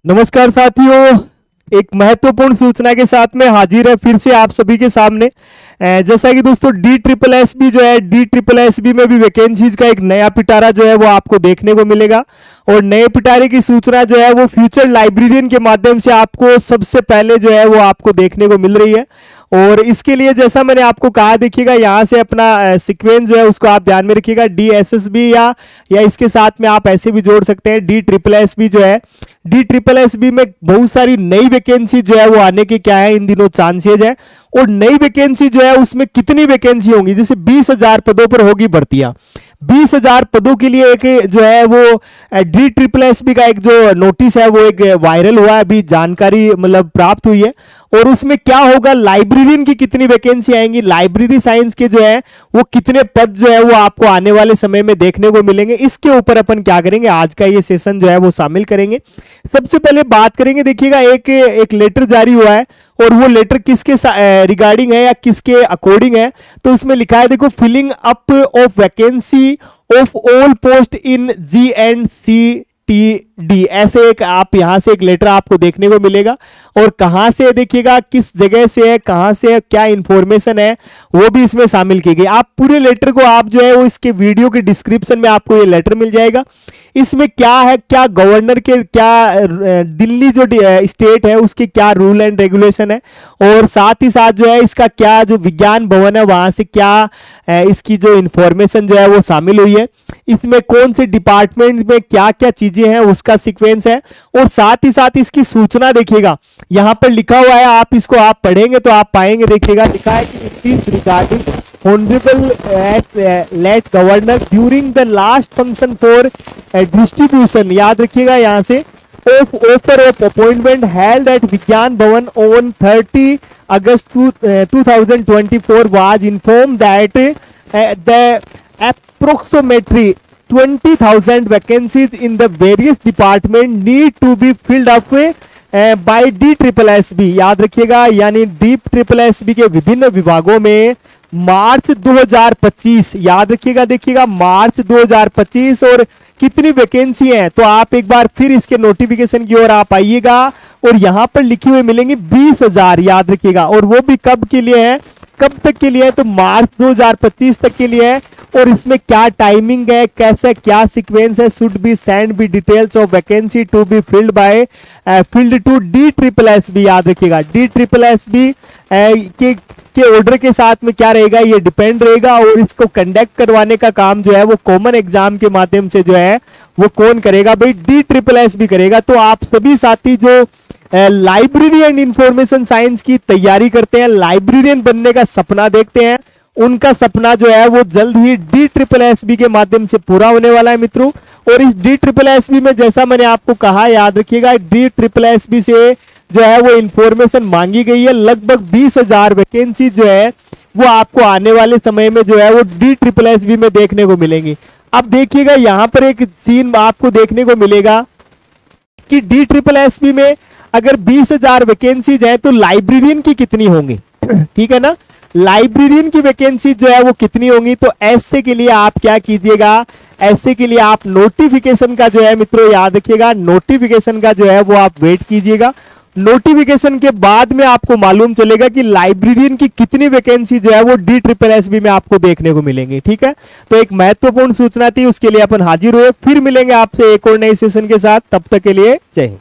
नमस्कार साथियों, एक महत्वपूर्ण सूचना के साथ में हाजिर है फिर से आप सभी के सामने। जैसा कि दोस्तों DSSB जो है, DSSB में भी वैकेंसीज का एक नया पिटारा जो है वो आपको देखने को मिलेगा। और नए पिटारे की सूचना जो है वो फ्यूचर लाइब्रेरियन के माध्यम से आपको सबसे पहले जो है वो आपको देखने को मिल रही है। और इसके लिए जैसा मैंने आपको कहा, देखिएगा यहाँ से अपना सीक्वेंस जो है उसको आप ध्यान में रखिएगा। DSSB या इसके साथ में आप ऐसे भी जोड़ सकते हैं DSSB जो है। DSSB में बहुत सारी नई वैकेंसी जो है वो आने के क्या है इन दिनों चांसेज है। और नई वैकेंसी जो है उसमें कितनी वैकेंसी होंगी, जैसे 20,000 पदों पर होगी भर्तियां। 20,000 पदों के लिए एक जो है वो DSSB का एक जो नोटिस है वो एक वायरल हुआ है, अभी जानकारी मतलब प्राप्त हुई है। और उसमें क्या होगा, लाइब्रेरियन की कितनी वैकेंसी आएंगी, लाइब्रेरी साइंस के जो है वो कितने पद जो है वो आपको आने वाले समय में देखने को मिलेंगे, इसके ऊपर अपन क्या करेंगे, आज का ये सेशन जो है वो शामिल करेंगे। सबसे पहले बात करेंगे, देखिएगा एक लेटर जारी हुआ है और वो लेटर किसके रिगार्डिंग है या किसके अकॉर्डिंग है। तो उसमें लिखा है, देखो, filling up of vacancy of all post in GNCTD, ऐसे एक आप यहां से एक लेटर आपको देखने को मिलेगा। और कहां से देखिएगा, किस जगह से है, कहां से है, क्या इंफॉर्मेशन है, वो भी इसमें शामिल की गई। आप पूरे लेटर को आप जो है वो इसके वीडियो के डिस्क्रिप्शन में आपको ये लेटर मिल जाएगा। इसमें क्या है, क्या गवर्नर के क्या दिल्ली जो स्टेट है उसके क्या रूल एंड रेगुलेशन है, और साथ ही साथ जो है इसका क्या जो विज्ञान भवन है वहां से क्या इसकी जो इंफॉर्मेशन जो है वो शामिल हुई है, इसमें कौन से डिपार्टमेंट में क्या क्या चीजें हैं उसका सीक्वेंस है। और साथ ही साथ इसकी सूचना देखिएगा, यहां पर लिखा हुआ है, आप इसको आप पढ़ेंगे तो आप पाएंगे, देखिएगा लिखा है कि it is regarding honourable lieutenant governor during the last function for distribution, याद रखिएगा यहां से, of offer of appointment held at Vigyan Bhavan on 30 August 2024 was inform that the approximately 20,000 vacancies in the various department need to be filled up by DSSB, याद रखिएगा, यानी DSSB के विभिन्न विभागों में मार्च 2025, याद रखिएगा, देखिएगा मार्च 2025। और कितनी वैकेंसी है, तो आप एक बार फिर इसके नोटिफिकेशन की ओर आप आइएगा और यहां पर लिखे हुए मिलेंगे 20,000, याद रखिएगा। और वो भी कब के लिए है, कब तक के लिए है, तो मार्च 2025 तक के लिए है। और इसमें क्या टाइमिंग है, कैसे क्या सीक्वेंस है, should be send be details of vacancy to be filled by filled to DSSB, याद रखिएगा। DSSB के ऑर्डर के साथ में क्या रहेगा, ये डिपेंड रहेगा। और इसको कंडक्ट करवाने का काम जो है वो कॉमन एग्जाम के माध्यम से जो है वो कौन करेगा, भाई DSSB करेगा। तो आप सभी साथी जो लाइब्रेरी एंड इंफॉर्मेशन साइंस की तैयारी करते हैं, लाइब्रेरियन बनने का सपना देखते हैं, उनका सपना जो है वो जल्द ही DSSB के माध्यम से पूरा होने वाला है मित्रों। और इस DSSB में जैसा मैंने आपको कहा, याद रखिएगा, DSSB से जो है वो इंफॉर्मेशन मांगी गई है। लगभग 20,000 वैकेंसी जो है वो आपको आने वाले समय में जो है वो DSSB में देखने को मिलेंगी। अब देखिएगा यहाँ पर एक सीन आपको देखने को मिलेगा कि DSSB में अगर 20,000 वैकेंसीज है तो लाइब्रेरियन की कितनी होंगी, ठीक है ना, लाइब्रेरियन की वैकेंसी जो है वो कितनी होंगी। तो ऐसे के लिए आप क्या कीजिएगा, ऐसे के लिए आप नोटिफिकेशन का जो है मित्रों, याद रखिएगा, नोटिफिकेशन का जो है वो आप वेट कीजिएगा। नोटिफिकेशन के बाद में आपको मालूम चलेगा कि लाइब्रेरियन की कितनी वैकेंसी जो है वो DSSB में आपको देखने को मिलेंगी, ठीक है। तो एक महत्वपूर्ण सूचना थी, उसके लिए अपन हाजिर हुए। फिर मिलेंगे आपसे एक और नए सेशन के साथ, तब तक के लिए जय हिंद।